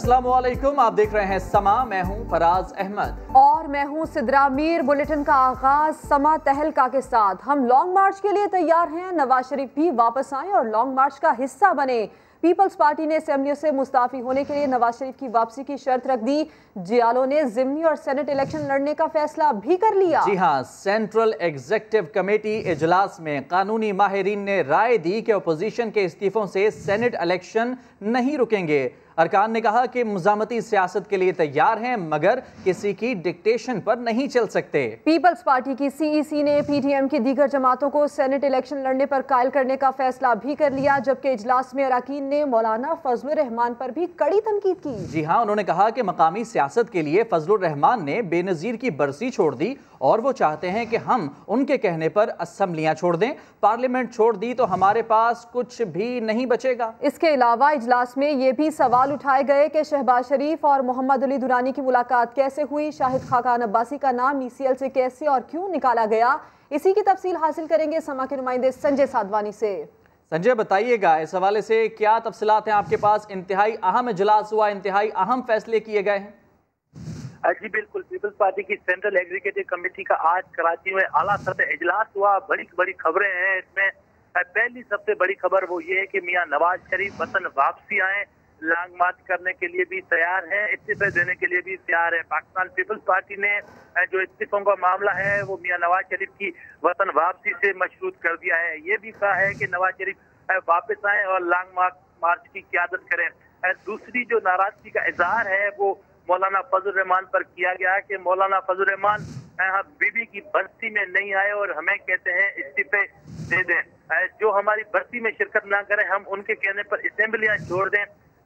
अस्सलाम वालेकुम, आप देख रहे हैं समा। मैं हूं फराज अहमद और मैं हूं सिद्रा मीर। बुलेटिन का आगाज समा तहलका के साथ। हम लॉन्ग मार्च के लिए तैयार हैं। नवाज शरीफ भी वापस आए और लॉन्ग मार्च का हिस्सा बने। पीपल्स पार्टी ने असेंबली से मुस्ताफी होने के लिए नवाज शरीफ की वापसी की शर्त रख दी। जियालो ने जिमनी और सेनेट इलेक्शन लड़ने का फैसला भी कर लिया। जी हां, सेंट्रल एग्जीक्यूटिव कमेटी इजलास में कानूनी माहिरीन ने राय दी कि अपोजिशन के इस्तीफों से सेनेट इलेक्शन नहीं रुकेंगे। अरकान ने कहा कि मुजामती सियासत के लिए तैयार हैं मगर किसी की डिक्टेशन पर नहीं चल सकते। पीपल्स पार्टी की सीईसी ने पीटीएम की दीगर जमातों को सेनेट इलेक्शन लड़ने पर कायल करने का फैसला भी कर लिया, जबकि इजलास में अरकान ने मौलाना फजलुर रहमान पर भी कड़ी तनकीद की। जी हाँ, उन्होंने कहा कि मकामी सियासत के लिए फजलुर रहमान ने बेनजीर की बरसी छोड़ दी और वो चाहते हैं कि हम उनके कहने पर असम्बलियां छोड़ दें। पार्लियामेंट छोड़ दी तो हमारे पास कुछ भी नहीं बचेगा। इसके अलावा इजलास में ये भी सवाल उठाए गए कि शहबाज शरीफ और मोहम्मद अली दुरानी की मुलाकात कैसे हुई, शाहिद खाकान अब्बासी का नाम ईसीएल से कैसे और क्यों निकाला गया। इसी की तफसील हासिल करेंगे समा के नुमाइंदे संजय साधवानी से। संजय, बताइएगा इस हवाले से क्या तफसीलात हैं आपके पास? इंतहाई अहम इजलास हुआ, इंतहाई अहम फैसले किए गए हैं। जी बिल्कुल, पीपल्स पार्टी की सेंट्रल एग्जीक्यूटिव कमेटी का आज कराची में आला सतह इजलास हुआ। बड़ी बड़ी खबरें हैं इसमें। पहली सबसे बड़ी खबर वो ये है कि मियां नवाज शरीफ वतन वापसी आए, लॉन्ग मार्च करने के लिए भी तैयार है, इस्तीफे देने के लिए भी तैयार है। पाकिस्तान पीपल्स पार्टी ने जो इस्तीफों का मामला है वो मियां नवाज शरीफ की वतन वापसी से मशरूत कर दिया है। ये भी कहा है कि नवाज शरीफ वापस आए और लॉन्ग मार्च की क़यादत करें। दूसरी जो नाराजगी का इजहार है वो मौलाना फजलुर रहमान पर किया गया है कि मौलाना फजलुर रहमान बीबी की बस्ती में नहीं आए और हमें कहते हैं इस्तीफे दे दें। जो हमारी बस्ती में शिरकत ना करें, हम उनके कहने पर असेंबलियां छोड़ दें,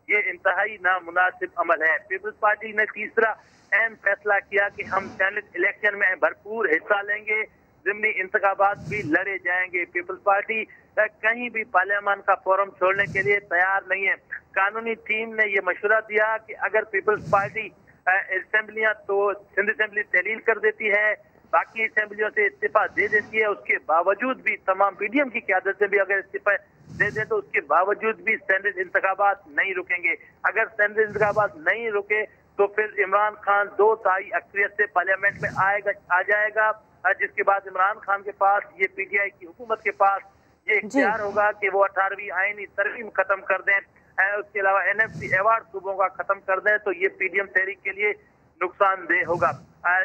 ये इंतहाई नामुनासिब अमल है। पीपल्स पार्टी ने तीसरा अहम फैसला किया कि हम सेनेट इलेक्शन में भरपूर हिस्सा लेंगे, ज़िमनी इंतखाबात भी लड़े जाएंगे। पीपल्स पार्टी कहीं भी पार्लियामान का फोरम छोड़ने के लिए तैयार नहीं है। कानूनी टीम ने यह मशवरा दिया कि अगर पीपल्स पार्टी असेंबलियां तो सिंध असेंबली तहलील कर देती है, बाकी असेंबलियों से इस्तीफा दे देती है, उसके बावजूद भी तमाम पीडीएम की क़यादत से भी अगर इस्तीफा दे दे तो उसके बावजूद भी सेनेट इंतखाबात नहीं रुकेंगे। अगर सेनेट इंतखाबात नहीं रुके तो फिर इमरान खान 2/3 अक्सरियत से पार्लियामेंट में आ जाएगा, जिसके बाद इमरान खान के पास, ये पीटीआई की हुकूमत के पास ये इख्तियार होगा कि वो 18वीं आईनी तरमीम खत्म कर दें। उसके अलावा एनएफसी अवार्ड सूबों का खत्म कर दें तो ये पीडीएम तहरीक के लिए नुकसानदेह होगा।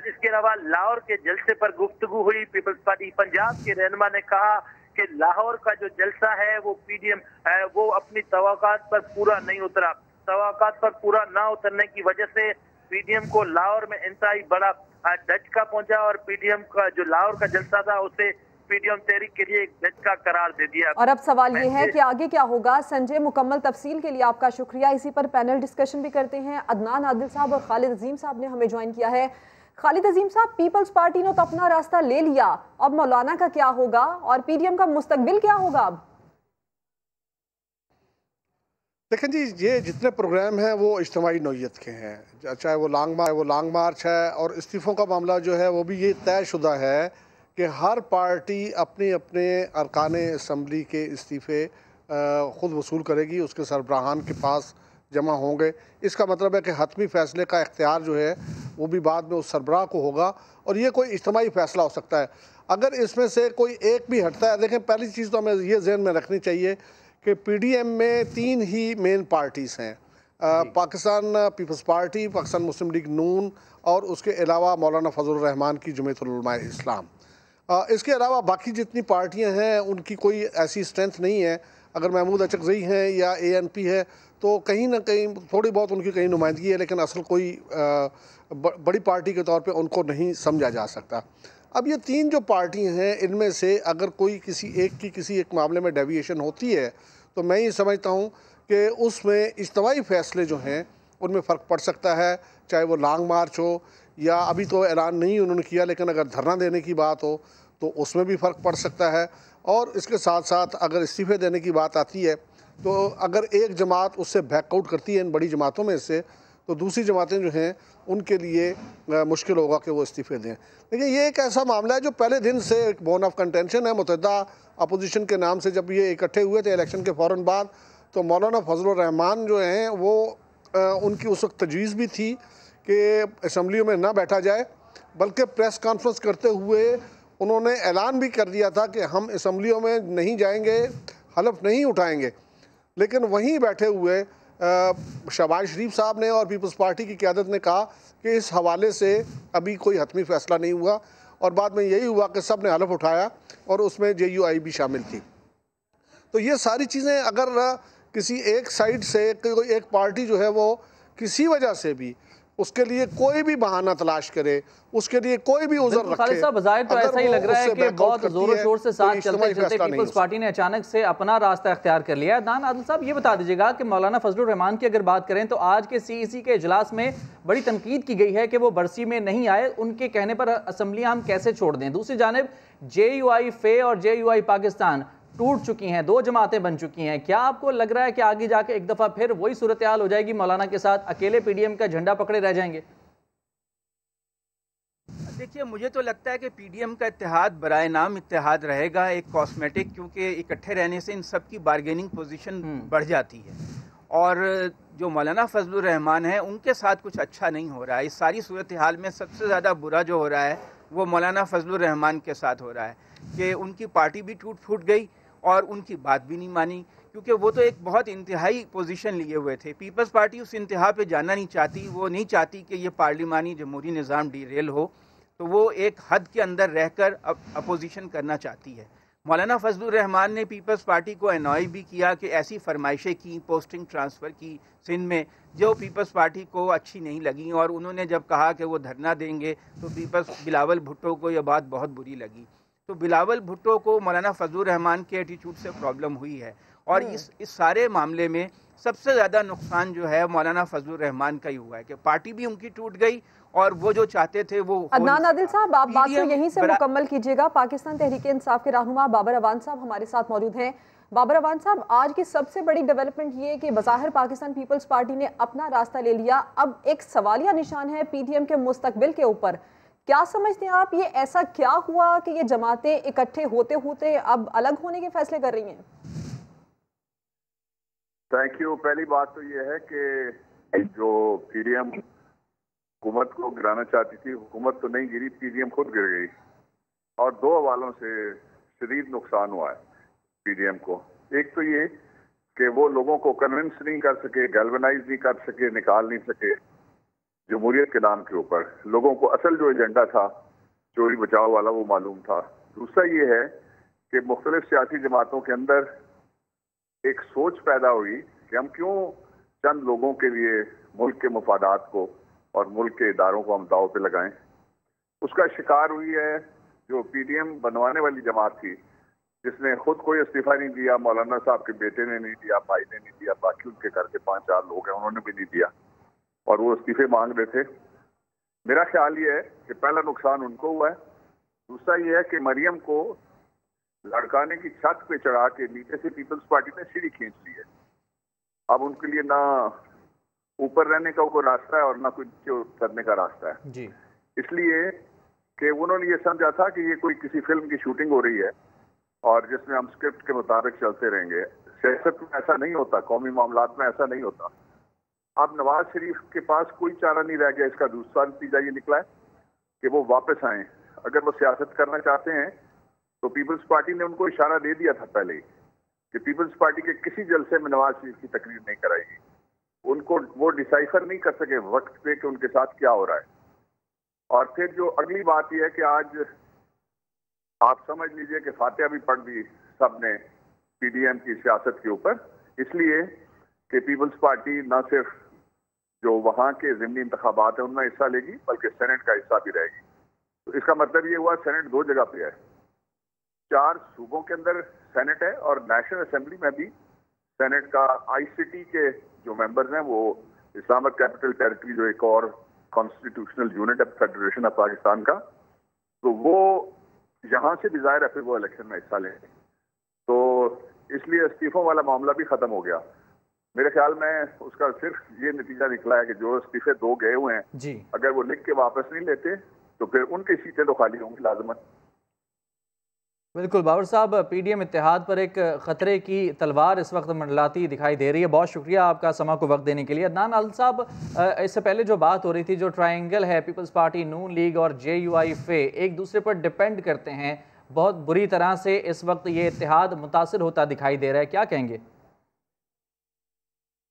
इसके अलावा लाहौर के जलसे पर गुफ्तगू हुई। पीपल्स पार्टी पंजाब के रहनुमा ने कहा कि लाहौर का जो जलसा है वो पीडीएम वो अपनी तवक्कात पर पूरा नहीं उतरा। तवक्कात पर पूरा ना उतरने की वजह से पीडीएम को लाहौर में इंतहाई बड़ा झटका पहुंचा और पीडीएम का जो लाहौर का जलसा था उसे पीडीएम तहरीक के लिए एक झटका करार दे दिया। और अब सवाल ये है कि आगे क्या होगा। संजय, मुकम्मल तफसील के लिए आपका शुक्रिया। इसी पर पैनल डिस्कशन भी करते हैं। अदनान आदिल साहब और खालिद अजीम साहब ने हमें ज्वाइन किया है। खालिद अजीम साहब, पीपल्स पार्टी ने तो अपना रास्ता ले लिया, अब मौलाना का क्या होगा और पीडीएम का मुस्तकबिल क्या होगा? अब देखें जी, ये जितने प्रोग्राम हैं वो इज्तिमाई नौइयत के हैं, चाहे वो लॉन्ग मार्च है और इस्तीफ़ों का मामला जो है वो भी ये तयशुदा है कि हर पार्टी अपने अपने अरकान असम्बली के इस्तीफ़े ख़ुद वसूल करेगी, उसके सरबराहान के पास जमा होंगे। इसका मतलब है कि हतमी फ़ैसले का इख्तियार जो है वो भी बाद में उस सरबराह को होगा और ये कोई इज्तिमाई फ़ैसला हो सकता है। अगर इसमें से कोई एक भी हटता है, देखें पहली चीज़ तो हमें ये ज़हन में रखनी चाहिए कि पीडीएम में 3 ही मेन पार्टीज़ हैं, पाकिस्तान पीपल्स पार्टी, पाकिस्तान मुस्लिम लीग नून और उसके अलावा मौलाना फजलुर रहमान की जमीयत उलमा इस्लाम। इसके अलावा बाकी जितनी पार्टियां हैं उनकी कोई ऐसी स्ट्रेंथ नहीं है। अगर महमूद अचकज़ई हैं या एएनपी है तो कहीं ना कहीं थोड़ी बहुत उनकी कहीं नुमाइंदगी है, लेकिन असल कोई बड़ी पार्टी के तौर पे उनको नहीं समझा जा सकता। अब ये 3 जो पार्टियां हैं इनमें से अगर कोई किसी एक मामले में डेविएशन होती है तो मैं ये समझता हूँ कि उसमें इज्तिमाई फ़ैसले जो हैं उनमें फ़र्क पड़ सकता है, चाहे वो लॉन्ग मार्च हो या अभी तो ऐलान नहीं उन्होंने किया, लेकिन अगर धरना देने की बात हो तो उसमें भी फ़र्क पड़ सकता है। और इसके साथ साथ अगर इस्तीफ़े देने की बात आती है तो अगर एक जमात उससे बैकआउट करती है इन बड़ी जमातों में से तो दूसरी जमातें जो हैं उनके लिए मुश्किल होगा कि वो इस्तीफ़े दें। लेकिन ये एक ऐसा मामला है जो पहले दिन से एक बोन ऑफ कंटेंशन है। मुत्तहिदा अपोजिशन के नाम से जब ये इकट्ठे हुए थे इलेक्शन के फ़ौरन बाद तो मौलाना फजलुर रहमान जो हैं वो उनकी उस वक्त तजवीज़ भी थी कि असम्बलियों में ना बैठा जाए, बल्कि प्रेस कॉन्फ्रेंस करते हुए उन्होंने ऐलान भी कर दिया था कि हम असम्बलियों में नहीं जाएंगे, हलफ नहीं उठाएंगे। लेकिन वहीं बैठे हुए शहबाज शरीफ साहब ने और पीपल्स पार्टी की क़यादत ने कहा कि इस हवाले से अभी कोई हतमी फ़ैसला नहीं हुआ, और बाद में यही हुआ कि सब ने हलफ उठाया और उसमें JUI भी शामिल थी। तो ये सारी चीज़ें अगर किसी एक साइड से कोई एक पार्टी जो है वो किसी वजह से भी उसके लिए कोई भी बहाना तलाश करे, उसके लिए कोई भी उज़र रखे, खालिद साहब बज़ाहिर तो ऐसा ही लग रहा है कि बहुत जोरों शोर से साथ चलते चलते पीपल्स पार्टी ने अचानक से अपना रास्ता इख्तियार कर लिया है। अदनान आदिल साहब ये बता दीजिएगा कि मौलाना फजलुर रहमान की अगर बात करें तो आज के CEC के इजलास में बड़ी तनकीद की गई है कि वो बरसी में नहीं आए, उनके कहने पर असम्बलियाँ हम कैसे छोड़ दें। दूसरी जानिब JUI फे और JUI पाकिस्तान टूट चुकी हैं, 2 जमातें बन चुकी हैं। क्या आपको लग रहा है कि आगे जाके एक दफ़ा फिर वही सूरत हाल हो जाएगी, मौलाना के साथ अकेले PDM का झंडा पकड़े रह जाएंगे? देखिए, मुझे तो लगता है कि PDM का इत्तेहाद बराए नाम इत्तेहाद रहेगा, एक कॉस्मेटिक, क्योंकि इकट्ठे रहने से इन सब की बार्गेनिंग पोजीशन बढ़ जाती है। और जो मौलाना फजलुर रहमान है उनके साथ कुछ अच्छा नहीं हो रहा है। इस सारी सूरत हाल में सबसे ज़्यादा बुरा जो हो रहा है वो मौलाना फजलुर रहमान के साथ हो रहा है कि उनकी पार्टी भी टूट फूट गई और उनकी बात भी नहीं मानी, क्योंकि वो तो एक बहुत इंतहाई पोजीशन लिए हुए थे। पीपल्स पार्टी उस इंतहा पे जाना नहीं चाहती, वो नहीं चाहती कि ये पार्लिमानी जमहूरी निज़ाम डीरेल हो, तो वो एक हद के अंदर रहकर अपोजिशन करना चाहती है। मौलाना फजलुर रहमान ने पीपल्स पार्टी को एनॉय भी किया कि ऐसी फरमाइशें की, पोस्टिंग ट्रांसफ़र की सिंध में, जो पीपल्स पार्टी को अच्छी नहीं लगी, और उन्होंने जब कहा कि वो धरना देंगे तो बिलावल भुट्टो को यह बात बहुत बुरी लगी। तो बिलावल भुट्टो को मौलाना फजलुर रहमान के एटीट्यूड से प्रॉब्लम हुई है, और इस सारे मामले में सबसे ज़्यादा नुकसान जो है मौलाना फजलुर रहमान का ही हुआ है कि पार्टी भी उनकी टूट गई और वो जो चाहते थे वो। अदनान आदिल साहब, आप बात को यहीं से मुकम्मल कीजिएगा। पाकिस्तान तहरीक इंसाफ के रहनुमा बाबर अवान साहब हमारे साथ मौजूद हैं। बाबर अवान साहब, आज की सबसे बड़ी डेवलपमेंट ये है कि बज़ाहिर पाकिस्तान पीपल्स पार्टी ने अपना रास्ता ले लिया, अब एक सवालिया निशान है PDM के मुस्तकबिल के ऊपर। क्या समझते हैं आप, ये ऐसा क्या हुआ कि ये जमातें इकट्ठे होते होते अब अलग होने के फैसले कर रही हैं? Thank you. पहली बात तो ये है कि जो PDM हुकूमत को गिराना चाहती थी, हुकूमत तो नहीं गिरी, PDM खुद गिर गई, और 2 हवालों से शदीद नुकसान हुआ है PDM को। एक तो ये कि वो लोगों को कन्विंस नहीं कर सके, गैल्वनाइज नहीं कर सके, निकाल नहीं सके जमहूरियत के नाम के ऊपर। लोगों को असल जो एजेंडा था चोरी बचाव वाला वो मालूम था। दूसरा ये है कि मुख्तलिफ सियासी जमातों के अंदर एक सोच पैदा हुई कि हम क्यों चंद लोगों के लिए मुल्क के मफादात को और मुल्क के इदारों को हम दाव पे लगाएं। उसका शिकार हुई है जो PDM बनवाने वाली जमात थी, जिसने खुद कोई इस्तीफा नहीं दिया, मौलाना साहब के बेटे ने नहीं दिया, भाई ने नहीं दिया, बाकी उनके घर के 5-4 लोग हैं उन्होंने भी नहीं दिया, और वो इस्तीफे मांग रहे थे। मेरा ख्याल ये है कि पहला नुकसान उनको हुआ है। दूसरा ये है कि मरियम को लड़काने की छत पे चढ़ा के नीचे से पीपल्स पार्टी ने सीढ़ी खींच ली है। अब उनके लिए ना ऊपर रहने का कोई रास्ता है और ना कोई नीचे उतरने का रास्ता है जी। इसलिए कि उन्होंने ये समझा था कि ये कोई किसी फिल्म की शूटिंग हो रही है और जिसमें हम स्क्रिप्ट के मुताबिक चलते रहेंगे। सियासत में ऐसा नहीं होता, कौमी मामलात में ऐसा नहीं होता। अब नवाज शरीफ के पास कोई चारा नहीं रह गया। इसका दूसरा नतीजा ये निकला है कि वो वापस आए। अगर वो सियासत करना चाहते हैं तो पीपल्स पार्टी ने उनको इशारा दे दिया था पहले ही कि पीपल्स पार्टी के किसी जलसे में नवाज शरीफ की तकरीर नहीं कराएगी। उनको वो डिसाइफर नहीं कर सके वक्त पे कि उनके साथ क्या हो रहा है। और फिर जो अगली बात यह है कि आज आप समझ लीजिए कि फातिहा भी पढ़ दी सबने PDM की सियासत के ऊपर, इसलिए कि पीपल्स पार्टी न सिर्फ जो वहाँ के ज़िमनी इंतखाबात है उनमें हिस्सा लेगी बल्कि सेनेट का हिस्सा भी रहेगी। तो इसका मतलब ये हुआ सेनेट 2 जगह पे है, 4 सूबों के अंदर सेनेट है और नेशनल असेंबली में भी सेनेट का। ICT के जो मेंबर्स हैं वो इस्लामिक कैपिटल टेरिटरी जो एक और कॉन्स्टिट्यूशनल यूनिट है फेडरेशन ऑफ पाकिस्तान का, तो वो यहाँ से भी जाहिर है फिर वो इलेक्शन में हिस्सा लेंगे। तो इसलिए इस्तीफों वाला मामला भी खत्म हो गया। मेरे ख्याल में उसका सिर्फ ये नतीजा निकला है कि जो इस्तीफे 2 गए हुए हैं जी, अगर वो लिख के वापस नहीं लेते तो फिर उनकी सीटें तो खाली होंगी लाजमन। बिल्कुल बाबर साहब, पीडीएम इत्तेहाद पर एक ख़तरे की तलवार इस वक्त मंडलाती दिखाई दे रही है। बहुत शुक्रिया आपका समा को वक्त देने के लिए। अदनान आदिल साहब, इससे पहले जो बात हो रही थी, जो ट्रायंगल है पीपल्स पार्टी, नून लीग और JUI-FA एक दूसरे पर डिपेंड करते हैं, बहुत बुरी तरह से इस वक्त ये इत्तेहाद मुतासिर होता दिखाई दे रहा है, क्या कहेंगे?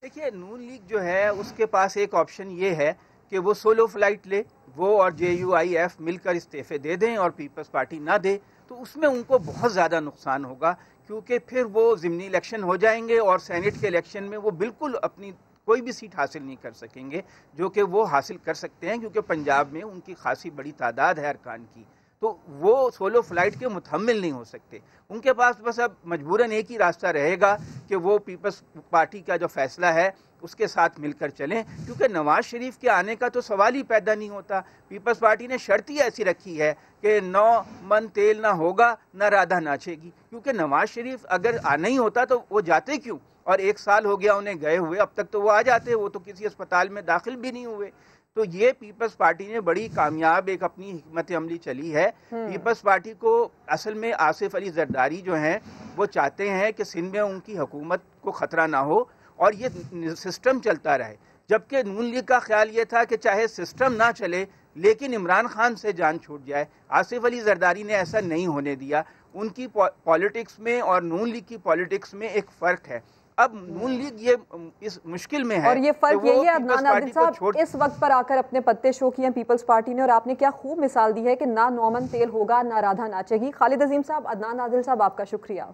देखिए, नून लीग जो है उसके पास एक ऑप्शन ये है कि वो सोलो फ्लाइट ले, वो और JUI-F मिलकर इस्तीफे दे दें और पीपल्स पार्टी ना दे, तो उसमें उनको बहुत ज़्यादा नुकसान होगा, क्योंकि फिर वो ज़िमनी इलेक्शन हो जाएंगे और सेनेट के इलेक्शन में वो बिल्कुल अपनी कोई भी सीट हासिल नहीं कर सकेंगे, जो कि वो हासिल कर सकते हैं क्योंकि पंजाब में उनकी खासी बड़ी तादाद है अरकान की। तो वो सोलो फ्लाइट के मुतहम्मिल नहीं हो सकते। उनके पास बस अब मजबूरन एक ही रास्ता रहेगा कि वो पीपल्स पार्टी का जो फैसला है उसके साथ मिलकर चलें, क्योंकि नवाज शरीफ के आने का तो सवाल ही पैदा नहीं होता। पीपल्स पार्टी ने शर्त ही ऐसी रखी है कि 9 मन तेल ना होगा ना राधा नाचेगी, क्योंकि नवाज शरीफ अगर आना ही होता तो वो जाते क्यों, और 1 साल हो गया उन्हें गए हुए, अब तक तो वो आ जाते, वो तो किसी अस्पताल में दाखिल भी नहीं हुए। तो ये पीपल्स पार्टी ने बड़ी कामयाब एक अपनी हिकमत अमली चली है। पीपल्स पार्टी को असल में आसिफ अली जरदारी जो हैं वो चाहते हैं कि सिंध में उनकी हुकूमत को ख़तरा ना हो और ये सिस्टम चलता रहे, जबकि नून लीग का ख्याल ये था कि चाहे सिस्टम ना चले लेकिन इमरान खान से जान छूट जाए। आसिफ अली जरदारी ने ऐसा नहीं होने दिया। उनकी पॉलिटिक्स में और नून लीग की पॉलिटिक्स में एक फ़र्क है। अब नून लीग ये इस मुश्किल में है, और ये फर्क यही है अदनान आदिल साहब, इस वक्त पर आकर अपने पत्ते शो किए पीपल्स पार्टी ने, और आपने क्या खूब मिसाल दी है कि ना नौमन तेल होगा ना राधा नाचेगी। खालिद अजीम साहब, अदनान आदिल साहब, आपका शुक्रिया।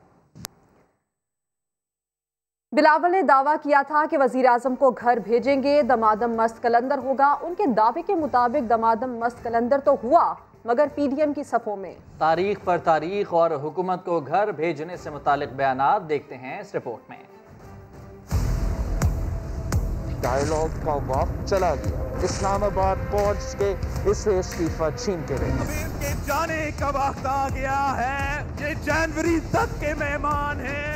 बिलावल ने दावा किया था कि वजीर आजम को घर भेजेंगे, दमादम मस्त कलंदर होगा। उनके दावे के मुताबिक दमादम मस्त कलंदर तो हुआ, मगर पीडीएम की सफ़ों में तारीख पर तारीख और हुकूमत को घर भेजने से मुतालिक बयानात देखते हैं इस रिपोर्ट में। डायलॉग का वक्त चला गया, इस्लामाबाद पहुंच के इसे इस्तीफा छीन के रहे। के जाने का वक्त आ गया है, ये जनवरी तक के मेहमान हैं।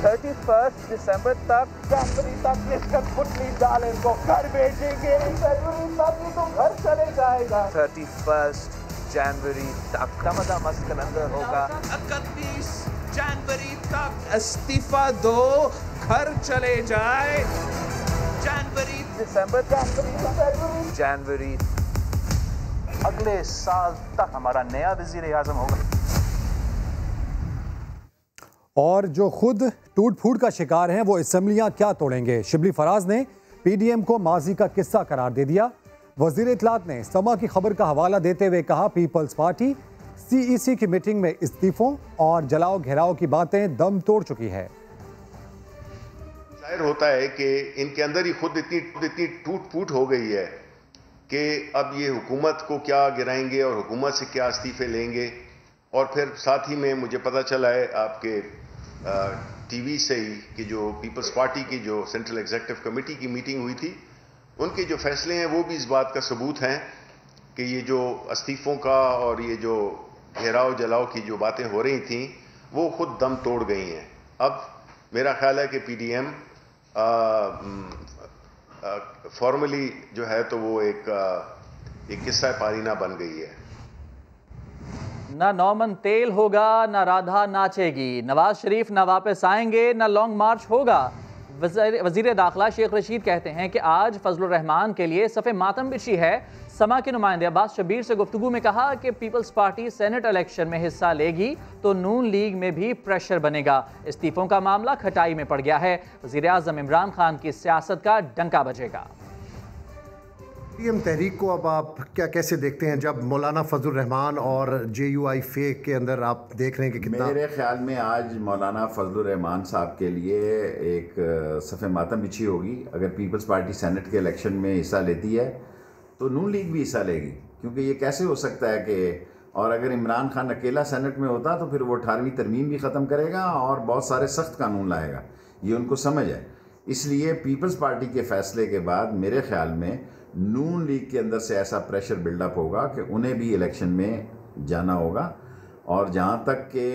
31 दिसंबर तक, जनवरी तक इस कठपुतली डाल इनको घर भेजेंगे, फरवरी तक तो घर चले जाएगा। 31 जनवरी तक दमादम मस्त कलंदर होगा। 31 जनवरी तक इस्तीफा दो, घर चले जाए। जनवरी, दिसंबर, जनवरी, अगले साल तक हमारा नया वजीर आजम होगा। और जो खुद टूट फूट का शिकार हैं वो असम्बलियां क्या तोड़ेंगे। शिबली फराज ने पीडीएम को माजी का किस्सा करार दे दिया। वजीर इत्तलात ने समा की खबर का हवाला देते हुए कहा, पीपल्स पार्टी CEC की मीटिंग में इस्तीफों और जलाओ घेराव की बातें दम तोड़ चुकी है। जाहिर होता है कि इनके अंदर ही खुद इतनी टूट फूट हो गई है कि अब ये हुकूमत को क्या गिराएंगे और हुकूमत से क्या इस्तीफे लेंगे। और फिर साथ ही में मुझे पता चला है आपके टीवी से ही कि जो पीपल्स पार्टी की जो सेंट्रल एग्जीक्यूटिव कमेटी की मीटिंग हुई थी, उनके जो फैसले हैं वो भी इस बात का सबूत हैं कि ये जो इस्तीफों का और ये जो घेराव जलाओ की जो बातें हो रही थी वो खुद दम तोड़ गई हैं। अब मेरा ख्याल है कि पीडीएम फॉर्मली जो है तो वो एक किस्सा पारीना बन गई है। ना नौमन तेल होगा ना राधा नाचेगी, नवाज शरीफ ना वापस आएंगे ना लॉन्ग मार्च होगा। वजीर दाखिला शेख रशीद कहते हैं कि आज फजलुर रहमान के लिए सफ़े मातम बिछी है। समा के नुमाइंदे अब्बास शबीर से गुफ्तगू में कहा कि पीपल्स पार्टी सेनेट इलेक्शन में हिस्सा लेगी तो नून लीग में भी प्रेशर बनेगा। इस्तीफों का मामला खटाई में पड़ गया है, वजीर आज़म इमरान खान की सियासत का डंका बजेगा। पीडीएम तहरीक को अब आप कैसे देखते हैं, जब मौलाना फजलुर रहमान और JUI-FA के अंदर आप देख रहे हैं कि कितना? मेरे ख्याल में आज मौलाना फजलुर रहमान साहब के लिए एक सफ़े मातम बिछी होगी। अगर पीपल्स पार्टी सेनेट के इलेक्शन में हिस्सा लेती है तो नून लीग भी हिस्सा लेगी, क्योंकि ये कैसे हो सकता है कि, और अगर इमरान खान अकेला सेनेट में होता तो फिर वो 18वीं तरमीम भी ख़त्म करेगा और बहुत सारे सख्त कानून लाएगा, ये उनको समझ है। इसलिए पीपल्स पार्टी के फैसले के बाद मेरे ख्याल में नून लीग के अंदर से ऐसा प्रेशर बिल्डअप होगा कि उन्हें भी इलेक्शन में जाना होगा। और जहाँ तक के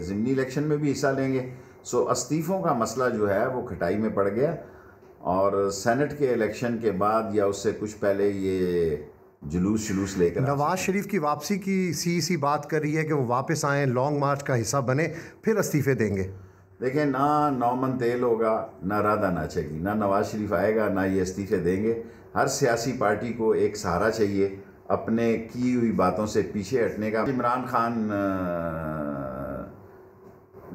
ज़िमनी इलेक्शन में भी हिस्सा लेंगे, सो इस्तीफ़ों का मसला जो है वो खटाई में पड़ गया। और सेनेट के इलेक्शन के बाद या उससे कुछ पहले ये जुलूस शुलूस लेकर। नवाज शरीफ की वापसी की सीईसी बात कर रही है कि वो वापस आएँ, लॉन्ग मार्च का हिस्सा बने, फिर इस्तीफे देंगे। देखिए, ना 9 मन तेल होगा, ना राधा नाचेगी, ना नवाज शरीफ आएगा, ना ये इस्तीफे देंगे। हर सियासी पार्टी को एक सहारा चाहिए अपने की हुई बातों से पीछे हटने का। इमरान खान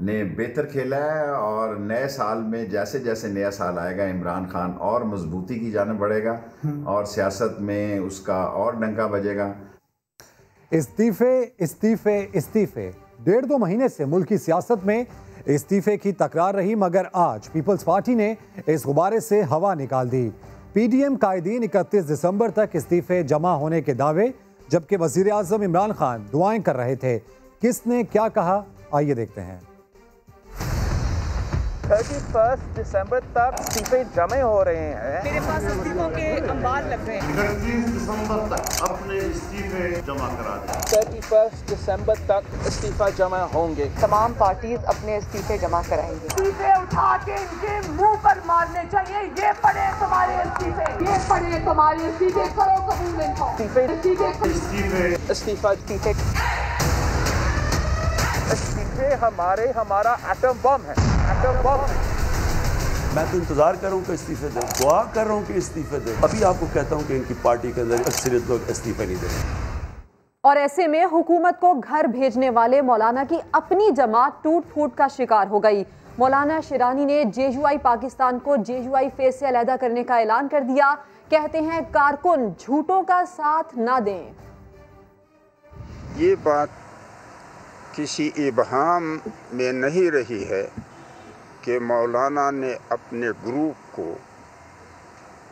ने बेहतर खेला है और नए साल में जैसे जैसे नया साल आएगा इमरान खान और मजबूती की जाने बढ़ेगा और सियासत में उसका और डंका बजेगा। इस्तीफे इस्तीफे इस्तीफे, 1.5-2 महीने से मुल्क की सियासत में इस्तीफे की तकरार रही, मगर आज पीपल्स पार्टी ने इस गुब्बारे से हवा निकाल दी। पीडीएम कायदीन 31 दिसंबर तक इस्तीफे जमा होने के दावे, जबकि वजीर आजम इमरान खान दुआएं कर रहे थे। किसने क्या कहा, आइए देखते हैं। 31 दिसंबर तक इस्तीफे जमे हो रहे हैं। मेरे पास इस्तीफों के अंबार लग रहे हैं। 31 दिसंबर तक अपने इस्तीफे जमा करा दें। 31 दिसंबर तक इस्तीफा जमा होंगे। तमाम पार्टीज अपने इस्तीफे जमा कराएंगे। इस्तीफे उठा के इनके मुंह पर मारने चाहिए। ये पड़े तुम्हारे इस्तीफे, ये पड़े तुम्हारे इस्तीफे, करो कबूल इनको। इस्तीफा इस्तीफे हमारा एटम बम है। मैं तो इंतजार कर रहा हूँ कि इस्तीफे दें, दुआ कर रहा हूँ कि इस्तीफे दें। अभी आपको कहता हूँ कि इनकी पार्टी के अंदर अक्सरियत लोग इस्तीफे नहीं देंगे। और ऐसे में हुकूमत को घर भेजने वाले मौलाना की अपनी जमात टूट फूट का शिकार हो गई। मौलाना शिरानी ने JUI पाकिस्तान को JUI फेस से अलहदा करने का ऐलान कर दिया। कहते हैं कारकुन झूठों का साथ ना दें। ये बात किसी इबहाम में नहीं रही है कि मौलाना ने अपने ग्रुप को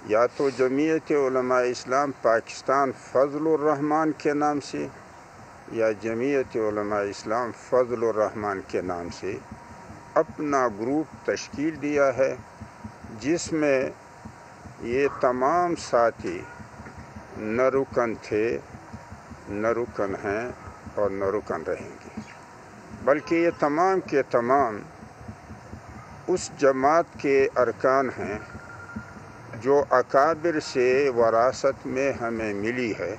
या तो जमीयत उलमा इस्लाम पाकिस्तान फजलुर रहमान के नाम से या जमीयत उलमा इस्लाम फजलुर रहमान के नाम से अपना ग्रुप तश्कील दिया है, जिसमें ये तमाम साथी न रुकन थे, न रुकन हैं और न रुकन रहेंगे, बल्कि ये तमाम के तमाम उस जमात के अरकान हैं जो अकाबिर से वरासत में हमें मिली है,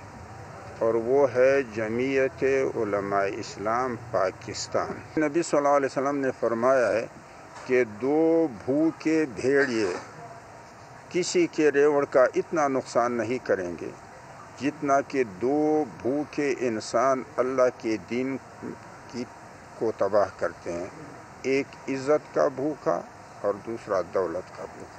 और वो है जमीयत उलमा इस्लाम पाकिस्तान। नबी सल्लल्लाहु अलैहि वसल्लम ने फरमाया है कि 2 भूखे भेड़िए किसी के रेवड़ का इतना नुकसान नहीं करेंगे जितना कि 2 भूखे इंसान अल्लाह के दीन को तबाह करते हैं, एक इज़्ज़त का भूखा और दूसरा दौलत का भूखा।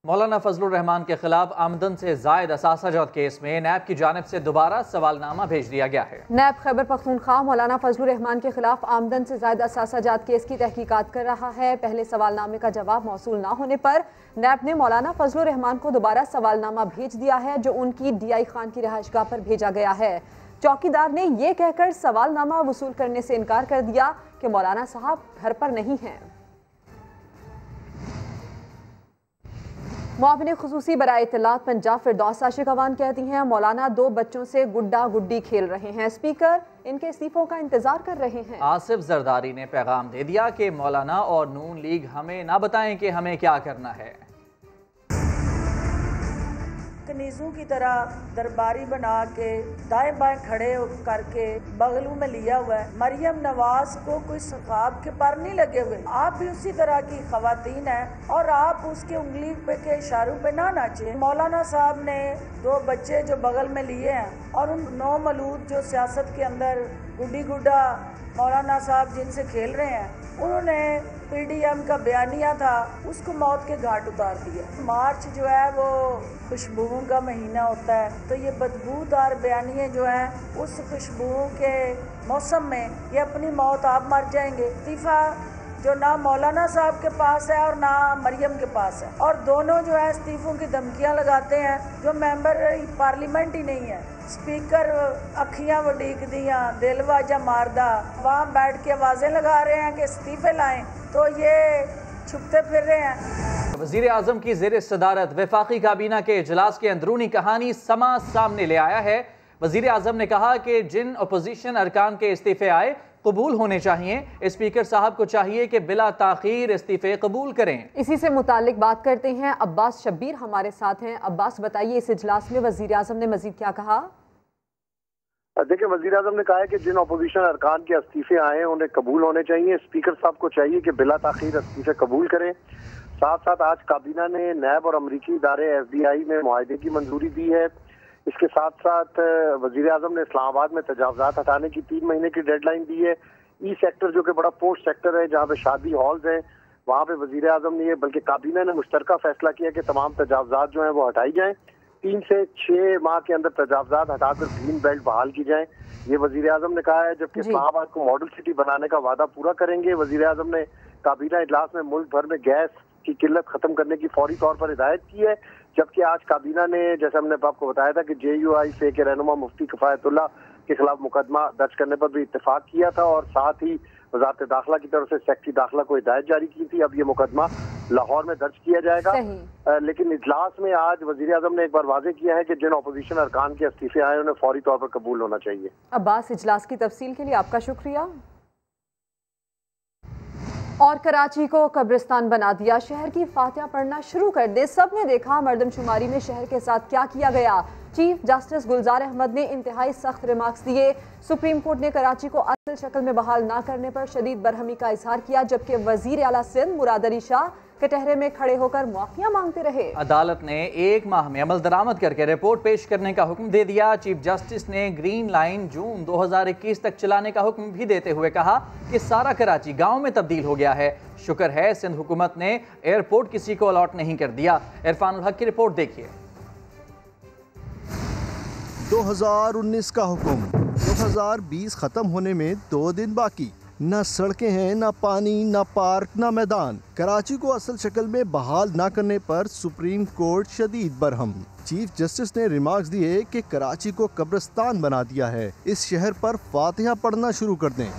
मौलाना फजलुर रहमान के खिलाफ आमदन से जायद असासाजात केस में नैब की जानिब से दोबारा सवालनामा भेज दिया गया है। नैब खैबर पख्तूनख्वा मौलाना फजलुर रहमान के खिलाफ आमदन से जायद असासाजात केस की तहकीकात कर रहा है। पहले सवालनामे का जवाब मौसूल न होने पर नैब ने मौलाना फजलुर रहमान को दोबारा सवालनामा भेज दिया है, जो उनकी DI खान की रिहाइशगाह पर भेजा गया है। चौकीदार ने यह कहकर सवालनामा वसूल करने से इनकार कर दिया कि मौलाना साहब घर पर नहीं हैं। मुआविन खुसूसी बराए इत्तलात पंजाब फिरदौस आशिक अवान कहती हैं मौलाना 2 बच्चों से गुड्डा गुड्डी खेल रहे हैं, स्पीकर इनके इस्तीफों का इंतजार कर रहे हैं। आसिफ जरदारी ने पैगाम दे दिया कि मौलाना और नून लीग हमें ना बताएं कि हमें क्या करना है। कनीजों की तरह दरबारी बना के दाएं बाएं खड़े करके बगलों में लिया हुआ है। मरियम नवाज को कोई सखाब के पर नहीं लगे हुए। आप भी उसी तरह की खवातीन हैं और आप उसके उंगली पे के इशारों पे ना नाचे। मौलाना साहब ने 2 बच्चे जो बगल में लिए हैं और उन 9 मलूद जो सियासत के अंदर गुड्डी गुड्डा मौलाना साहब जिनसे खेल रहे हैं, उन्होंने PDM का बयानिया था उसको मौत के घाट उतार दिया। मार्च जो है वो खुशबुओं का महीना होता है, तो ये बदबूदार बयानिए जो हैं उस खुशबुओं के मौसम में ये अपनी मौत आप मर जाएंगे। इस्तीफा जो ना मौलाना साहब के पास है और ना मरियम के पास है, और दोनों जो है इस्तीफों की धमकियां लगाते हैं जो मेंबर पार्लियामेंट ही नहीं है। स्पीकर अखियां वडीक दियां दिल वाजा मारदा वहाँ बैठ के आवाजें लगा रहे हैं कि इस्तीफे लाएं, तो ये छुपते फिर रहे हैं। वज़ीर आज़म की ज़ेर सदारत वफाकी काबीना के इजलास की अंदरूनी कहानी समा सामने ले आया है। वज़ीर आज़म ने कहा कि जिन अपोजिशन अरकान के इस्तीफे आए कबूल होने चाहिए। स्पीकर साहब को चाहिए कि बिला ताखीर इस्तीफे कबूल करें। इसी से मुतालिक बात करते हैं, अब्बास शब्बीर हमारे साथ हैं। अब्बास, बताइए इस इजलास में वजीर आजम ने मजीद क्या कहा? देखिए, वजीर आजम ने कहा है कि जिन अपोजिशन अरकान के इस्तीफे आए हैं उन्हें कबूल होने चाहिए। स्पीकर साहब को चाहिए कि बिला ताखीर इस्तीफे कबूल करें। साथ साथ आज काबीना ने नैब और अमरीकी इदारे FBI में मुआहदे की मंजूरी दी है। इसके साथ साथ वजीर आजम ने इस्लामाबाद में तजावजात हटाने की 3 महीने की डेडलाइन दी है। ई सेक्टर जो कि बड़ा पोस्ट सेक्टर है, जहाँ पे शादी हॉल्स हैं, वहाँ पे वजीर आजम ने बल्कि काबीना ने मुश्तरका फैसला किया कि तमाम तजावजात जो हैं वो हटाई जाएं। 3 से 6 माह के अंदर तजावजात हटाकर ग्रीन बेल्ट बहाल की जाएं, ये वजीर आजम ने कहा है। जबकि इस्लामाबाद को मॉडल सिटी बनाने का वादा पूरा करेंगे। वजीर आजम ने काबीना इजलास में मुल्क भर में गैस की किल्लत खत्म करने की फौरी तौर पर हिदायत की है। जबकि आज काबीना ने, जैसे हमने आपको बताया था, कि JUI फे के रहनुमा मुफ्ती किफायतुल्लाह के खिलाफ मुकदमा दर्ज करने पर भी इत्तेफाक किया था और साथ ही वजारत दाखिला की तरफ से सेक्रेटरी दाखिला को हिदायत जारी की थी। अब ये मुकदमा लाहौर में दर्ज किया जाएगा। लेकिन इजलास में आज वजीर आजम ने एक बार वाजे किया है कि जिन अपोजिशन अरकान के इस्तीफे आए उन्हें फौरी तौर पर कबूल होना चाहिए। अब्बास, इजलास की तफसील के लिए आपका शुक्रिया। और कराची को कब्रिस्तान बना दिया, शहर की फातिहा पढ़ना शुरू कर दे। सब ने देखा मर्दमशुमारी में शहर के साथ क्या किया गया। चीफ जस्टिस गुलजार अहमद ने इंतहाई सख्त रिमार्क्स दिए। सुप्रीम कोर्ट ने कराची को असल शक्ल में बहाल ना करने पर शदीद बरहमी का इजहार किया, जबकि वजीर आला सिंध मुराद अली शाह कटहरे में खड़े होकर माफिया मांगते रहे। अदालत ने 1 माह में अमल दरामद करके रिपोर्ट पेश करने का हुक्म दे दिया। चीफ जस्टिस ने ग्रीन लाइन जून 2021 तक चलाने का हुक्म भी देते हुए कहा कि सारा कराची गांव में तब्दील हो गया है। शुक्र है सिंध हुकूमत ने एयरपोर्ट किसी को अलॉट नहीं कर दिया। इरफानुल हक की रिपोर्ट देखिए। 2019 का हुक्म, 2020 खत्म होने में 2 दिन बाकी। न सड़कें हैं, न पानी, न पार्क, न मैदान। कराची को असल शक्ल में बहाल न करने पर सुप्रीम कोर्ट शदीद बरहम। चीफ जस्टिस ने रिमार्क्स दिए कि कराची को कब्रिस्तान बना दिया है, इस शहर पर फातिहा पढ़ना शुरू कर दें।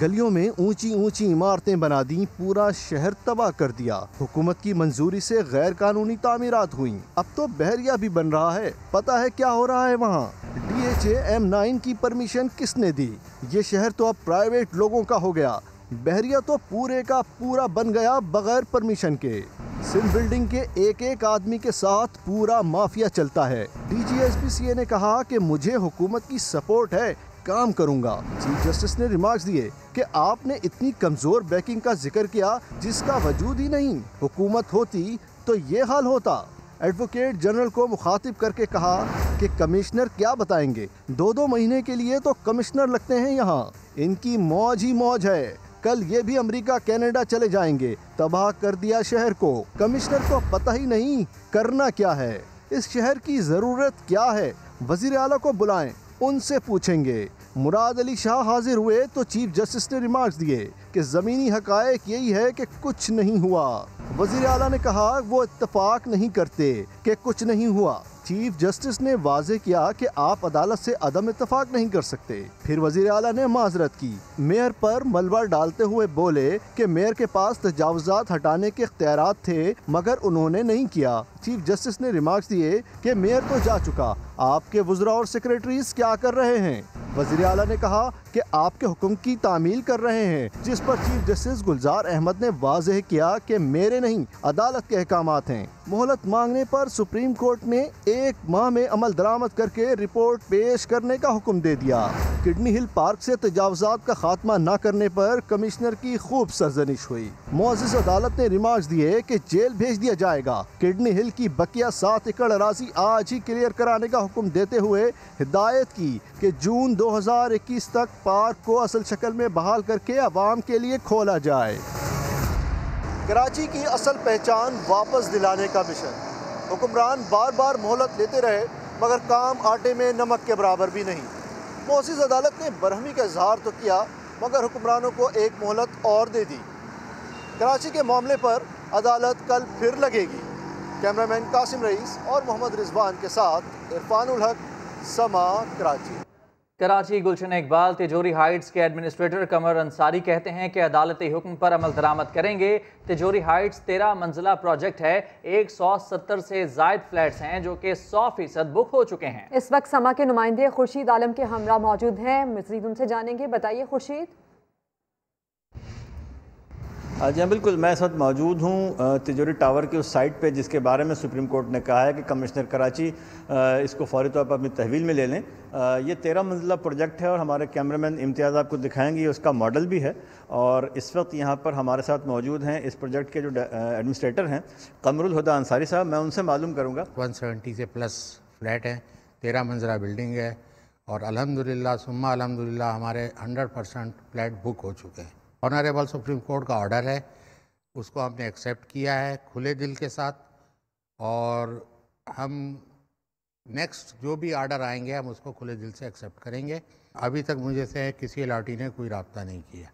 गलियों में ऊंची ऊंची इमारतें बना दी, पूरा शहर तबाह कर दिया। हुकूमत की मंजूरी से गैर कानूनी तामीरात हुई। अब तो बहरिया भी बन रहा है। पता है क्या हो रहा है वहाँ? DHA M9 की परमिशन किसने दी? ये शहर तो अब प्राइवेट लोगों का हो गया। बहरिया तो पूरे का पूरा बन गया बगैर परमिशन के। सिंध बिल्डिंग के एक आदमी के साथ पूरा माफिया चलता है। DGSPCA ने कहा कि मुझे हुकूमत की सपोर्ट है, काम करूंगा। चीफ जस्टिस ने रिमार्क्स दिए कि आपने इतनी कमजोर बैकिंग का जिक्र किया जिसका वजूद ही नहीं। हुकूमत होती तो ये हाल होता। एडवोकेट जनरल को मुखातिब करके कहा कि कमिश्नर क्या बताएंगे, 2-2 महीने के लिए तो कमिश्नर लगते हैं यहाँ। इनकी मौज ही मौज है। कल ये भी अमेरिका कनाडा चले जाएंगे। तबाह कर दिया शहर को। कमिश्नर को पता ही नहीं करना क्या है, इस शहर की जरूरत क्या है। वजीर आला को बुलाएं, उनसे पूछेंगे। मुराद अली शाह हाजिर हुए तो चीफ जस्टिस ने रिमार्क्स दिए कि ज़मीनी हकायक यही है कि कुछ नहीं हुआ। वजीर आला ने कहा वो इत्तफाक नहीं करते कि कुछ नहीं हुआ। चीफ जस्टिस ने वाजे किया कि आप अदालत से अदम इत्तफाक नहीं कर सकते। फिर वजीर आला ने माजरत की। मेयर पर मलबा डालते हुए बोले कि मेयर के पास तजावुजात हटाने के इख्तियारात थे मगर उन्होंने नहीं किया। चीफ जस्टिस ने रिमार्क्स दिए कि मेयर तो जा चुका, आपके वज़रा और सेक्रेटरीज क्या कर रहे हैं? वज़ीर आला ने कहा कि आपके हुक्म की तामील कर रहे हैं, जिस पर चीफ जस्टिस गुलजार अहमद ने वाज़ेह किया कि मेरे नहीं अदालत के अहकामात हैं। मोहलत मांगने पर सुप्रीम कोर्ट ने 1 माह में अमल दरामद करके रिपोर्ट पेश करने का हुक्म दे दिया। किडनी हिल पार्क से तजावुजात का खात्मा न करने पर कमिश्नर की खूब सरजनिश हुई। मुअज़्ज़िज़ अदालत ने रिमार्क्स दिए कि जेल भेज दिया जाएगा। किडनी हिल की बकिया 7 एकड़ अराजी आज ही क्लियर कराने का हुक्म देते हुए हिदायत की कि जून 2021 तक पार्क को असल शक्ल में बहाल करके आवाम के लिए खोला जाए। कराची की असल पहचान वापस दिलाने का मिशन। हुक्मरान बार बार मोहलत लेते रहे मगर काम आटे में नमक के बराबर भी नहीं। मुअज़्ज़िज़ अदालत ने बरहमी का इजहार तो किया मगर हुक्मरानों को एक मोहलत और दे दी। कराची के मामले पर अदालत कल फिर लगेगी। कैमरामैन कासिम रईस और मोहम्मद रिजवान के साथ इरफानुल हक, समा, कराची। कराची गुलशन इकबाल तिजोरी हाइट्स के एडमिनिस्ट्रेटर कमर अंसारी कहते हैं कि अदालती हुक्म पर अमल दरामद करेंगे। तिजोरी हाइट्स 13 मंजिला प्रोजेक्ट है। 170 से जायद फ्लैट्स हैं जो कि 100% बुक हो चुके हैं। इस वक्त समा के नुमाइंदे खुर्शीद आलम के हमरा मौजूद हैं, मज़ीद उनसे जानेंगे। बताइए खुर्शीद। जी बिल्कुल, मैं इस वक्त मौजूद हूँ तिजोरी टावर के उस साइट पे जिसके बारे में सुप्रीम कोर्ट ने कहा है कि कमिश्नर कराची इसको फौरी तौर पर अपनी तहवील में ले लें। ये 13 मंजिला प्रोजेक्ट है और हमारे कैमरामैन इम्तियाज़ आपको दिखाएंगे, उसका मॉडल भी है। और इस वक्त यहाँ पर हमारे साथ मौजूद हैं इस प्रोजेक्ट के जो एडमिनिस्ट्रेटर हैं कमरुल हुदा अंसारी साहब। मैं उनसे मालूम करूँगा। 170 से प्लस फ्लैट हैं, 13 मंजिला बिल्डिंग है और अल्हम्दुलिल्लाह सुम्मा अल्हम्दुलिल्लाह हमारे 100% फ्लैट बुक हो चुके हैं। ऑनरेबल सुप्रीम कोर्ट का ऑर्डर है, उसको हमने एक्सेप्ट किया है खुले दिल के साथ और हम नेक्स्ट जो भी ऑर्डर आएंगे हम उसको खुले दिल से एक्सेप्ट करेंगे। अभी तक मुझे से किसी अलॉटी ने कोई रब्ता नहीं किया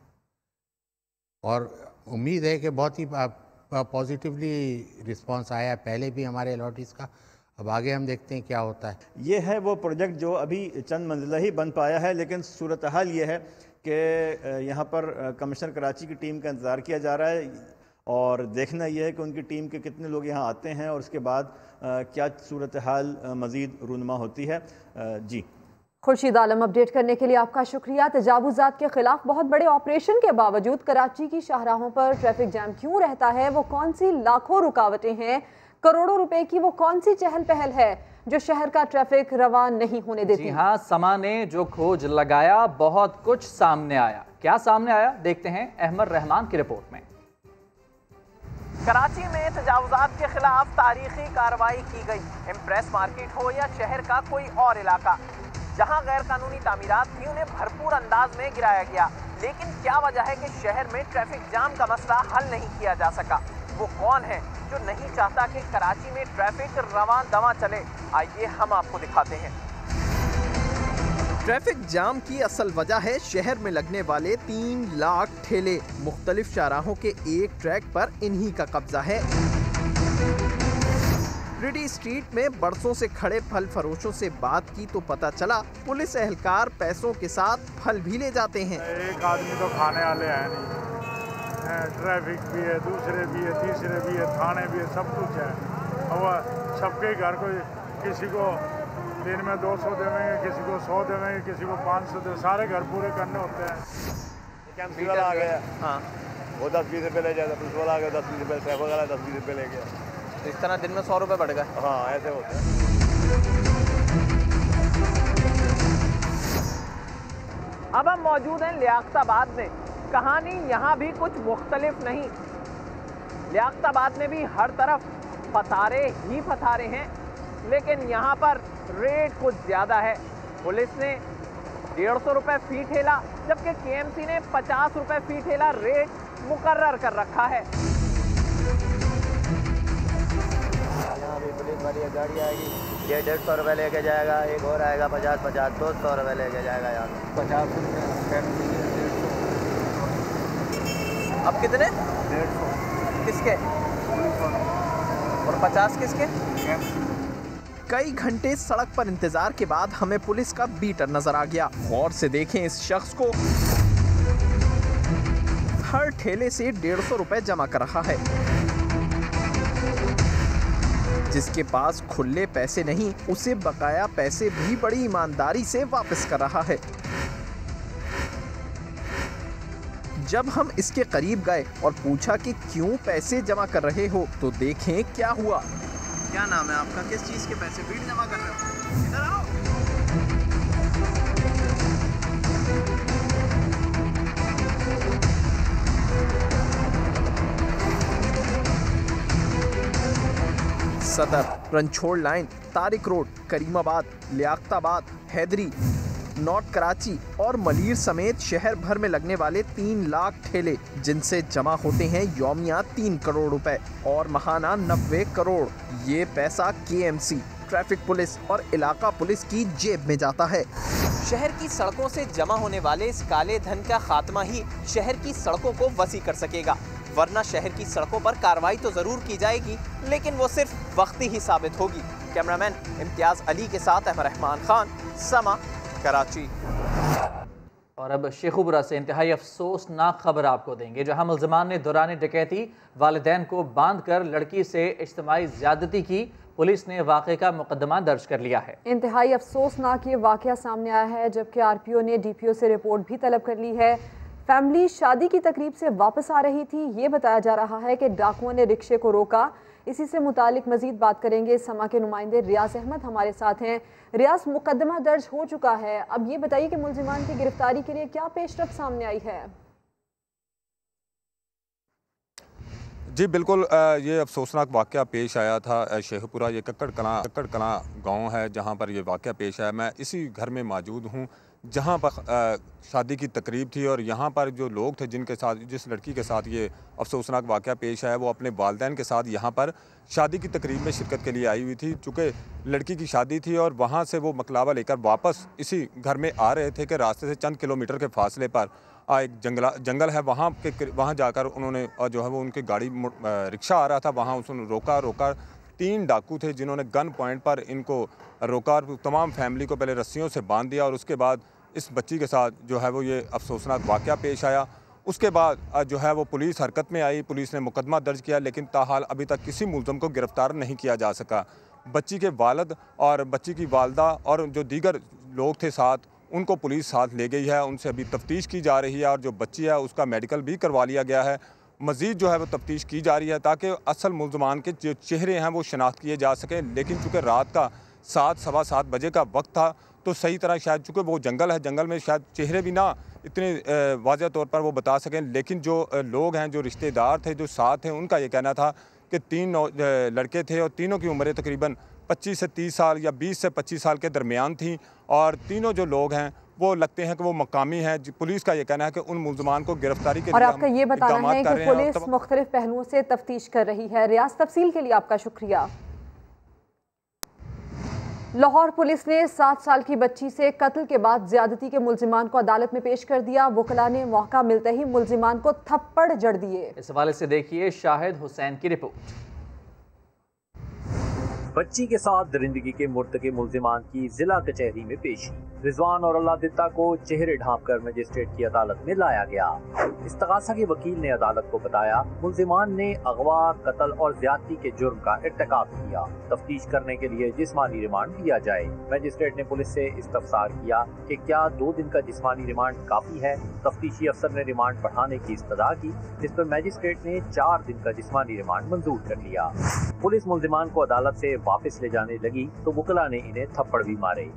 और उम्मीद है कि बहुत ही पॉजिटिवली रिस्पांस आया है पहले भी हमारे अलॉटीज़ का। अब आगे हम देखते हैं क्या होता है। ये है वो प्रोजेक्ट जो अभी चंद मंजिला ही बन पाया है, लेकिन सूरत हाल ये है कि यहाँ पर कमिश्नर कराची की टीम का इंतज़ार किया जा रहा है और देखना यह है कि उनकी टीम के कितने लोग यहाँ आते हैं और उसके बाद क्या सूरत हाल मज़ीद रूनुमा होती है। जी खुर्शीद आलम, अपडेट करने के लिए आपका शुक्रिया। तजावुज़ात के खिलाफ बहुत बड़े ऑपरेशन के बावजूद कराची की शाहराहों पर ट्रैफिक जैम क्यों रहता है? वो कौन सी लाखों रुकावटें हैं? करोड़ों रुपए की वो कौन सी चहल पहल है जो शहर का ट्रैफिक रवान नहीं होने देती? जी हाँ, समा ने जो खोज लगाया बहुत कुछ सामने आया। क्या सामने आया देखते हैं अहमद रहमान की रिपोर्ट में। कराची में तजावुज़ात के खिलाफ तारीखी कार्रवाई की गई। इम्प्रेस मार्केट हो या शहर का कोई और इलाका, जहां गैर कानूनी तामीरात थी उन्हें भरपूर अंदाज में गिराया गया। लेकिन क्या वजह है कि शहर में ट्रैफिक जाम का मसला हल नहीं किया जा सका? वो कौन है जो नहीं चाहता कि कराची में ट्रैफिक रवां दवां चले? आइए हम आपको दिखाते हैं। ट्रैफिक जाम की असल वजह है शहर में लगने वाले 3 लाख ठेले। मुख्तलिफ शाहराहों के एक ट्रैक पर इन्हीं का कब्जा है। रिडी स्ट्रीट में बरसों से खड़े फल फरोशों से बात की तो पता चला पुलिस एहलकार पैसों के साथ फल भी ले जाते हैं। एक आदमी तो खाने वाले हैं नहीं, ट्रैफिक भी है, दूसरे भी है, तीसरे भी है, थाने भी है, सब कुछ है। और सबके घर को किसी को दिन में 200 देवेंगे, किसी को 100 देवेंगे, किसी को 500 देवेंगे, सारे घर पूरे करने होते हैं। कैंप वाला आ गया, हाँ वो 10-20 रुपये ले जाता, पुलिस वाला आ गया 10-20 रुपये, सैफ वाला 10-20 रुपये ले गया। तो इस तरह दिन में 100 रुपये बढ़ गए। हाँ ऐसे होता है। अब हम मौजूद हैं लियाकताबाद में। कहानी यहाँ भी कुछ मुख्तलिफ नहीं। लियाकताबाद में भी हर तरफ फतारे ही फतारे हैं, लेकिन यहाँ पर रेट कुछ ज़्यादा है। पुलिस ने 150 रुपये फी ठेला जबकि केएमसी ने 50 रुपये फी ठेला रेट मुकर्रर कर रखा है। यहाँ भी पुलिस वाली गाड़ी आएगी, ये 150 रुपये लेके जाएगा, एक और आएगा 50-50 200 रुपये लेके जाएगा। यहाँ 50 रुपये अब कितने? 150 किसके और 50 किसके? कई घंटे सड़क पर इंतजार के बाद हमें पुलिस का बीटर नजर आ गया। गौर से देखें इस शख्स को, हर ठेले से 150 रुपए जमा कर रहा है। जिसके पास खुले पैसे नहीं, उसे बकाया पैसे भी बड़ी ईमानदारी से वापस कर रहा है। जब हम इसके करीब गए और पूछा कि क्यों पैसे जमा कर रहे हो, तो देखें क्या हुआ। क्या नाम है आपका? किस चीज के पैसे बीट जमा कर रहे हो? इधर आओ। Saddar, Ranchhor Line, Tariq Road, Karimabad, Liaquatabad, Hyderi, North Karachi और मलीर समेत शहर भर में लगने वाले 3 लाख ठेले, जिनसे जमा होते हैं यौमिया 3 करोड़ रुपए और महाना 90 करोड़। ये पैसा केएमसी, ट्रैफिक पुलिस और इलाका पुलिस की जेब में जाता है। शहर की सड़कों से जमा होने वाले इस काले धन का खात्मा ही शहर की सड़कों को वसी कर सकेगा, वरना शहर की सड़कों पर कार्रवाई तो जरूर की जाएगी, लेकिन वो सिर्फ वक्ती ही साबित होगी। कैमरामैन इम्तियाज अली के साथ अहमद रहमान खान, समा, कराची। और अब शेखुपुरा से इंतहाई अफसोसनाक खबर आपको देंगे, जहां मुल्ज़िमान ने दौरान डकैती वालिदैन को बांध कर लड़की से इज्तिमाई ज़्यादती की। पुलिस ने वाक़े का मुकदमा दर्ज कर लिया है। इंतहाई अफसोसनाक ये वाक़या सामने आया है, जबकि आरपीओ ने डीपीओ से रिपोर्ट भी तलब कर ली है। फैमिली शादी की तकरीब से वापस आ रही थी। ये बताया जा रहा है कि डाकुओं ने रिक्शे को रोका। इसी से मुतालिक मजीद बात करेंगे। समा के नुमाइंदे रियाज अहमद हमारे साथ हैं। रियाज, मुकदमा दर्ज हो चुका है, अब ये बताइए कि मुल्जिमान की गिरफ्तारी के लिए क्या पेशरफ सामने आई है? जी बिल्कुल, ये अफसोसनाक वाक़या पेश आया था शेखपुरा। ये कक्कड़ कलां गांव है जहां पर ये वाक़या पेश आया। मैं इसी घर में मौजूद हूं जहां पर शादी की तकरीब थी और यहाँ पर जो लोग थे जिस लड़की के साथ ये अफसोसनाक वाक़या पेश आया, वो अपने वालिदैन के साथ यहाँ पर शादी की तकरीब में शिरकत के लिए आई हुई थी। चूँकि लड़की की शादी थी और वहाँ से वो मकलावा लेकर वापस इसी घर में आ रहे थे कि रास्ते से चंद किलोमीटर के फासले पर एक जंगल है, वहाँ जाकर उन्होंने जो है वो उनकी गाड़ी रिक्शा आ रहा था, वहाँ उसने रोका। 3 डाकू थे जिन्होंने गन पॉइंट पर इनको रोका, तमाम फैमिली को पहले रस्सियों से बांध दिया और उसके बाद इस बच्ची के साथ जो है वो ये अफसोसनाक वाक़या पेश आया। उसके बाद जो है वो पुलिस हरकत में आई, पुलिस ने मुकदमा दर्ज किया, लेकिन ताहाल अभी तक किसी मुल्ज़म को गिरफ़्तार नहीं किया जा सका। बच्ची के वालिद और बच्ची की वालदा और जो दीगर लोग थे साथ, उनको पुलिस साथ ले गई है, उनसे अभी तफ्तीश की जा रही है और जो बच्ची है उसका मेडिकल भी करवा लिया गया है। मज़ीद जो है वो तफ्तीश की जा रही है ताकि असल मुल्ज़मान के जो चेहरे हैं वो शनाख्त किए जा सकें। लेकिन चूँकि रात का 7 सवा 7 बजे का वक्त था तो सही तरह शायद चूँकि वो जंगल है, जंगल में शायद चेहरे भी ना इतने वाज़ेह तौर पर वो बता सकें। लेकिन जो लोग हैं, जो रिश्तेदार थे, जो साथ थे, उनका ये कहना था कि 3 लड़के थे और तीनों की उम्रें तकरीबन 25 से 30 साल या 20 से 25 साल के दरमियान थी और तीनों जो लोग हैं वो लगते हैं कि वो मकामी हैं। पुलिस का ये कहना है कि उन मुल्ज़मान को गिरफ्तारी के लिए और आपका ये बताना है कि पुलिस मुख्तलिफ पहलुओं से तफ्तीश कर रही है। रियाज, तफसील के लिए आपका शुक्रिया। लाहौर पुलिस ने 7 साल की बच्ची से कत्ल के बाद ज्यादती के मुल्जिमान को अदालत में पेश कर दिया। वकला ने मौका मिलते ही मुल्जिमान को थप्पड़ जड़ दिए। इस हवाले से देखिए शाहिद हुसैन की रिपोर्ट। बच्ची के साथ दरिंदगी के मुर्तकिब मुल्जिमान की जिला कचहरी में पेशी। रिजवान और अल्लादित्ता को चेहरे ढांप कर मजिस्ट्रेट की अदालत में लाया गया। इस्तगासा के वकील ने अदालत को बताया मुल्जिमान ने अगवा, कत्ल और ज्यादती के जुर्म का इर्तिकाब किया। तफ्तीश करने के लिए जिस्मानी रिमांड दिया जाए। मजिस्ट्रेट ने पुलिस से इस्तफसार किया कि क्या 2 दिन का जिस्मानी रिमांड काफी है। तफ्तीशी अफसर ने रिमांड बढ़ाने की इस्तदा की, जिस पर मजिस्ट्रेट ने 4 दिन का जिस्मानी रिमांड मंजूर कर लिया। पुलिस मुल्जिमान को अदालत से वापस ले जाने लगी तो वकला ने इन्हें थप्पड़ भी मारे।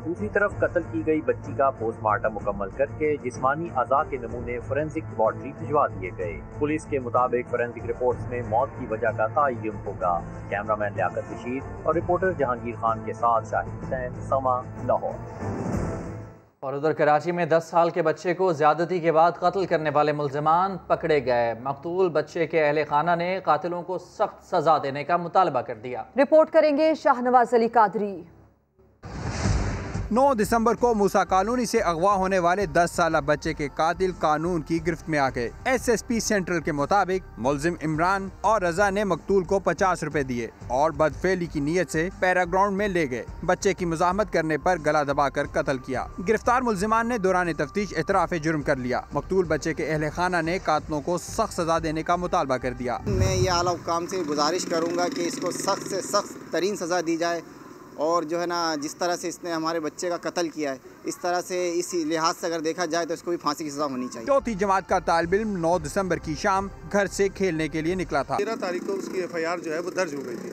दूसरी तरफ कत्ल की गई बच्ची का पोस्टमार्टम मुकम्मल करके जिस्मानी अज़ा के नमूने फोरेंसिक लेबॉर्ट्री भिजवा दिए गए। पुलिस के मुताबिक फोरेंसिक रिपोर्ट्स में मौत की वजह का तयन होगा। कैमरामैन लियाकत रशीद और रिपोर्टर जहांगीर खान के साथ शाहिद हुसैन, समा, लाहौर। और उधर कराची में 10 साल के बच्चे को ज्यादती के बाद कत्ल करने वाले मुल्जिमान पकड़े गए। मकतूल बच्चे के अहले खाना ने कातिलों को सख्त सजा देने का मुतालबा कर दिया। रिपोर्ट करेंगे शाहनवाज अली कादरी। 9 दिसंबर को मूसा कॉलोनी से अगवा होने वाले 10 साल बच्चे के कातिल कानून की गिरफ्त में आ गए। SSP सेंट्रल के मुताबिक मुल्जिम इमरान और रजा ने मकतूल को 50 रुपए दिए और बदफेली की नीयत से पैराग्राउंड में ले गए। बच्चे की मुजाहमत करने पर गला दबाकर कत्ल किया। गिरफ्तार मुल्जिमान ने दौरान तफ्तीश एतराफ़ जुर्म कर लिया। मकतूल बच्चे के अहले खाना ने कातिलों को सख्त सजा देने का मुतालबा कर दिया। मैं ये आला हुक्काम से गुजारिश करूँगा कि इसको सख्त से सख्त तरीन सजा दी जाए और जो है ना, जिस तरह से इसने हमारे बच्चे का कत्ल किया है, इस तरह से इस लिहाज से अगर देखा जाए तो इसको भी फांसी की सजा होनी चाहिए। 4वीं जमात का तालिब इल्म 9 दिसंबर की शाम घर से खेलने के लिए निकला था। 13 तारीख को उसकी FIR जो है वो दर्ज हो गई थी।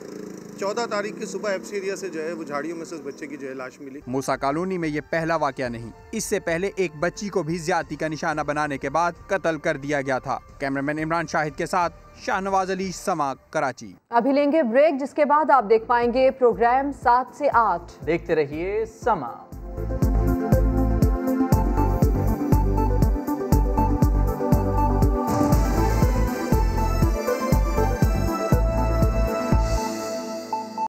14 तारीख की सुबह FC एरिया से जो है वो झाड़ियों में से उस बच्चे की जो है लाश मिली। मूसा कॉलोनी में ये पहला वाकया नहीं, इससे पहले एक बच्ची को भी ज्यादती का निशाना बनाने के बाद कत्ल कर दिया गया था। कैमरामैन इमरान शाहिद के साथ शाहनवाज अली, समा, कराची। अभी लेंगे ब्रेक, जिसके बाद आप देख पाएंगे प्रोग्राम 7 से 8। देखते रहिए समा।